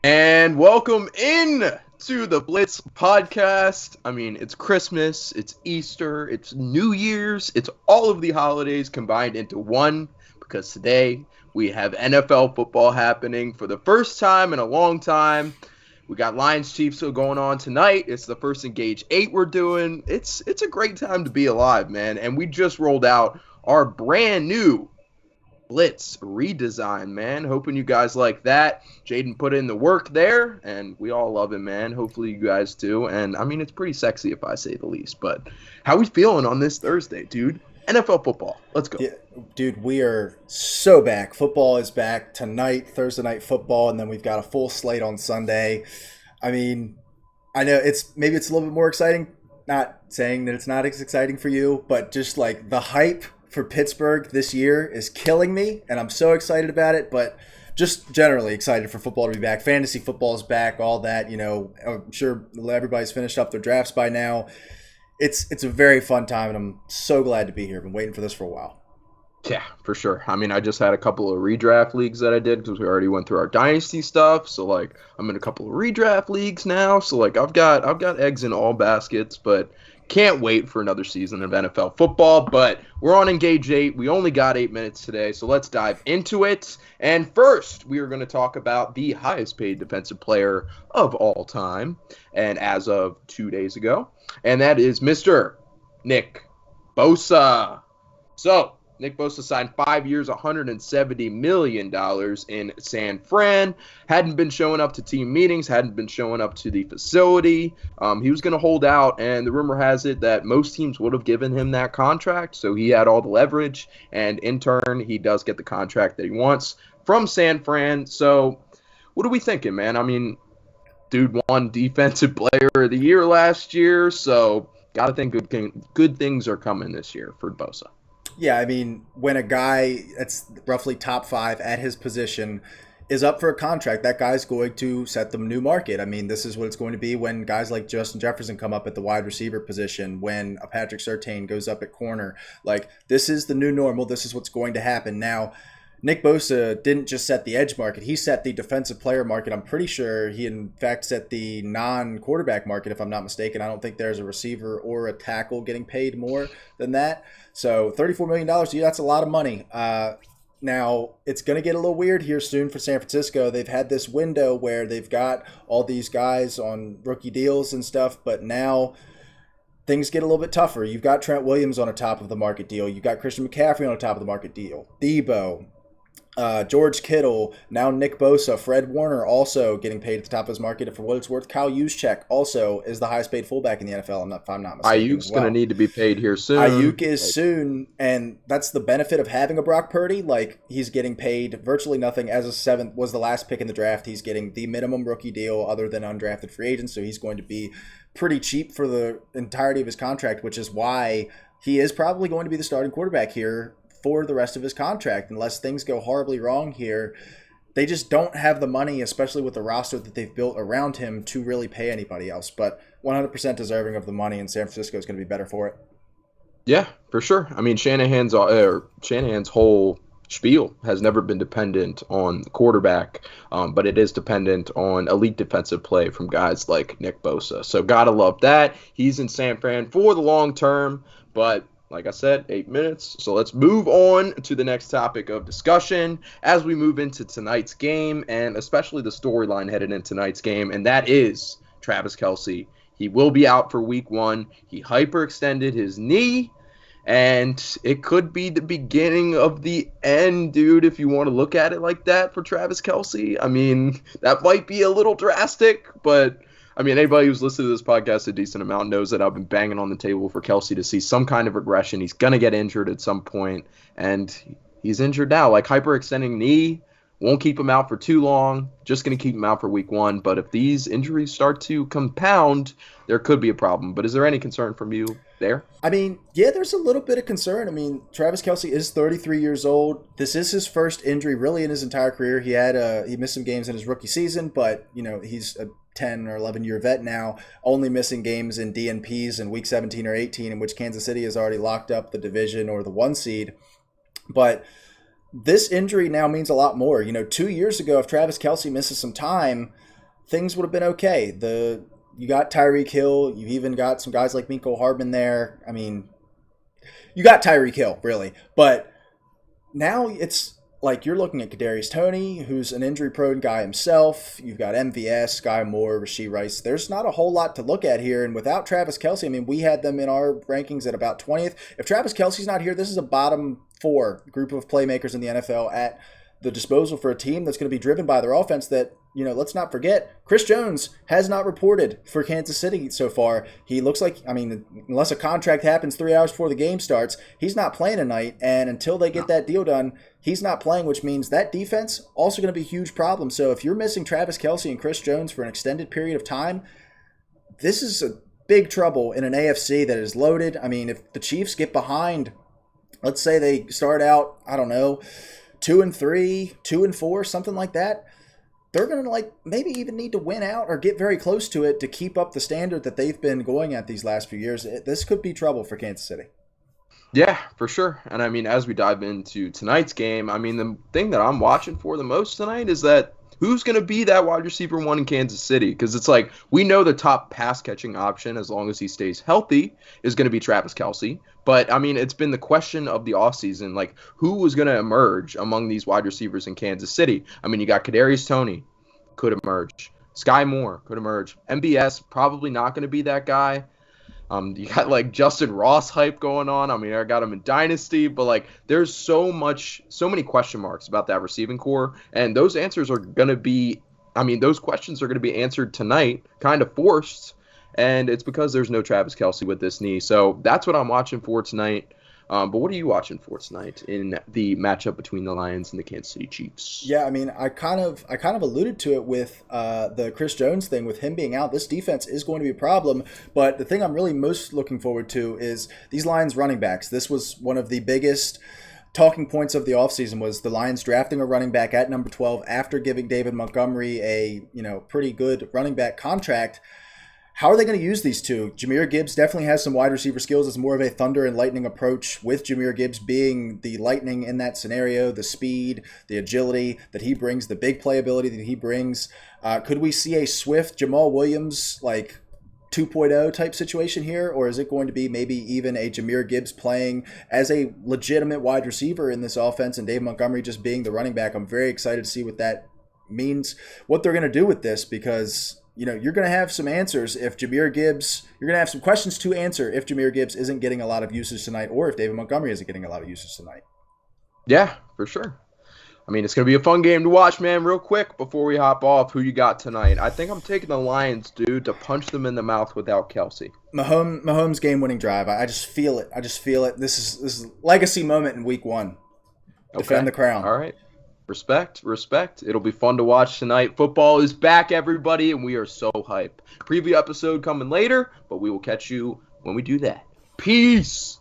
And welcome in to the Blitz podcast. I mean, it's Christmas, it's Easter, it's New Year's, it's all of the holidays combined into one because today we have NFL football happening for the first time in a long time. We got Lions Chiefs going on tonight. It's the first Engage 8 we're doing. It's a great time to be alive, man. And we just rolled out our brand new Blitz redesign, man. Hoping you guys like that. Jaden put in the work there, and we all love him, man. Hopefully you guys do. And I mean, it's pretty sexy if I say the least. But how we feeling on this Thursday, dude? NFL football. Let's go. Yeah, dude, we are so back. Football is back tonight, Thursday night football, and then we've got a full slate on Sunday. I mean, I know it's a little bit more exciting. Not saying that it's not as exciting for you, but just like the hype for Pittsburgh this year is killing me, and I'm so excited about it. But just generally excited for football to be back. Fantasy football is back, all that. I'm sure everybody's finished up their drafts by now. It's a very fun time, and I'm so glad to be here. I've been waiting for this for a while. Yeah, for sure. I mean, I just had a couple of redraft leagues that I did because we already went through our dynasty stuff. So like, I'm in a couple of redraft leagues now. So like, I've got eggs in all baskets, but can't wait for another season of NFL football. But we're on Engage 8. We only got 8 minutes today, so let's dive into it. And first, we are going to talk about the highest paid defensive player of all time, and as of 2 days ago, and that is Mr. Nick Bosa. So Nick Bosa signed 5 years, $170 million in San Fran. Hadn't been showing up to team meetings, hadn't been showing up to the facility. He was going to hold out, and the rumor has it that most teams would have given him that contract, so he had all the leverage, and in turn, he does get the contract that he wants from San Fran. So what are we thinking, man? I mean, dude won Defensive Player of the Year last year, so got to think good things are coming this year for Bosa. Yeah, I mean, when a guy that's roughly top five at his position is up for a contract, that guy's going to set the new market. I mean, this is what it's going to be when guys like Justin Jefferson come up at the wide receiver position, when a Patrick Surtain goes up at corner. Like, this is the new normal. This is what's going to happen. Now, Nick Bosa didn't just set the edge market. He set the defensive player market. I'm pretty sure he, in fact, set the non-quarterback market, if I'm not mistaken. I don't think there's a receiver or a tackle getting paid more than that. So $34 million, that's a lot of money. Now, it's going to get a little weird here soon for San Francisco. They've had this window where they've got all these guys on rookie deals and stuff, but now things get a little bit tougher. You've got Trent Williams on a top of the market deal. You've got Christian McCaffrey on a top of the market deal. Debo, George Kittle, now Nick Bosa, Fred Warner also getting paid at the top of his market. And for what it's worth, Kyle Juszczyk also is the highest paid fullback in the NFL, if I'm not mistaken. Ayuk's going to need to be paid here soon. Ayuk is soon, and that's the benefit of having a Brock Purdy. Like, he's getting paid virtually nothing. As a seventh, was the last pick in the draft. He's getting the minimum rookie deal other than undrafted free agents, so he's going to be pretty cheap for the entirety of his contract, which is why he is probably going to be the starting quarterback here for the rest of his contract, unless things go horribly wrong here. They just don't have the money, especially with the roster that they've built around him, to really pay anybody else. But 100% deserving of the money, and San Francisco is going to be better for it. Yeah, for sure. I mean, Shanahan's whole spiel has never been dependent on the quarterback, but it is dependent on elite defensive play from guys like Nick Bosa. So gotta love that. He's in San Fran for the long term, but like I said, 8 minutes. So let's move on to the next topic of discussion as we move into tonight's game, and especially the storyline headed in tonight's game, and that is Travis Kelce. He will be out for week 1. He hyperextended his knee, and it could be the beginning of the end, dude, if you want to look at it like that for Travis Kelce. I mean, that might be a little drastic, but I mean, anybody who's listened to this podcast a decent amount knows that I've been banging on the table for Kelce to see some kind of regression. He's going to get injured at some point, and he's injured now. Like, hyperextending knee won't keep him out for too long, just going to keep him out for week 1. But if these injuries start to compound, there could be a problem. But is there any concern from you there? I mean, yeah, there's a little bit of concern. I mean, Travis Kelce is 33 years old. This is his first injury really in his entire career. He missed some games in his rookie season, but, he's a 10 or 11 year vet now, only missing games in DNPs in week 17 or 18, in which Kansas City has already locked up the division or the 1 seed. But this injury now means a lot more. 2 years ago, if Travis Kelce misses some time, things would have been okay. You got Tyreek Hill. You've even got some guys like Miko Hardman there. I mean, you got Tyreek Hill, really. But now it's like you're looking at Kadarius Toney, who's an injury-prone guy himself. You've got MVS, Sky Moore, Rashee Rice. There's not a whole lot to look at here. And without Travis Kelce, I mean, we had them in our rankings at about 20th. If Travis Kelce's not here, this is a bottom 4 group of playmakers in the NFL at the disposal for a team that's going to be driven by their offense that, let's not forget, Chris Jones has not reported for Kansas City so far. He looks like, I mean, unless a contract happens 3 hours before the game starts, he's not playing tonight. And until they get that deal done, he's not playing, which means that defense also going to be a huge problem. So if you're missing Travis Kelce and Chris Jones for an extended period of time, this is a big trouble in an AFC that is loaded. I mean, if the Chiefs get behind, let's say they start out, I don't know, 2-3, 2-4, something like that, they're going to maybe even need to win out or get very close to it to keep up the standard that they've been going at these last few years. This could be trouble for Kansas City. Yeah, for sure. And I mean, as we dive into tonight's game, I mean, the thing that I'm watching for the most tonight is that who's going to be that wide receiver 1 in Kansas City? Because it's like we know the top pass catching option, as long as he stays healthy, is going to be Travis Kelce. But, I mean, it's been the question of the offseason, like, who was going to emerge among these wide receivers in Kansas City? I mean, you got Kadarius Toney, could emerge. Sky Moore could emerge. MBS, probably not going to be that guy. You got, Justin Ross hype going on. I mean, I got him in Dynasty, but, there's so many question marks about that receiving core, and those answers are going to be, those questions are going to be answered tonight, kind of forced, and it's because there's no Travis Kelce with this knee. So that's what I'm watching for tonight. But what are you watching for tonight in the matchup between the Lions and the Kansas City Chiefs? Yeah, I mean, I kind of alluded to it with the Chris Jones thing. With him being out, this defense is going to be a problem. But the thing I'm really most looking forward to is these Lions running backs. This was one of the biggest talking points of the offseason, was the Lions drafting a running back at number 12 after giving David Montgomery a pretty good running back contract. How are they going to use these two? Jahmyr Gibbs definitely has some wide receiver skills. It's more of a thunder and lightning approach, with Jahmyr Gibbs being the lightning in that scenario, the speed, the agility that he brings, the big playability that he brings. Could we see a swift Jamal Williams 2.0 type situation here, or is it going to be maybe even a Jahmyr Gibbs playing as a legitimate wide receiver in this offense and Dave Montgomery just being the running back? I'm very excited to see what that means, what they're going to do with this, because you're going to have some answers if Jahmyr Gibbs, you're going to have some questions to answer if Jahmyr Gibbs isn't getting a lot of usage tonight, or if David Montgomery isn't getting a lot of usage tonight. Yeah, for sure. I mean, it's going to be a fun game to watch, man. Real quick, before we hop off, who you got tonight? I think I'm taking the Lions, dude, to punch them in the mouth without Kelce. Mahomes game-winning drive. I just feel it. This is legacy moment in week 1. Defend the crown. All right. Respect. It'll be fun to watch tonight. Football is back, everybody, and we are so hyped. Preview episode coming later, but we will catch you when we do that. Peace.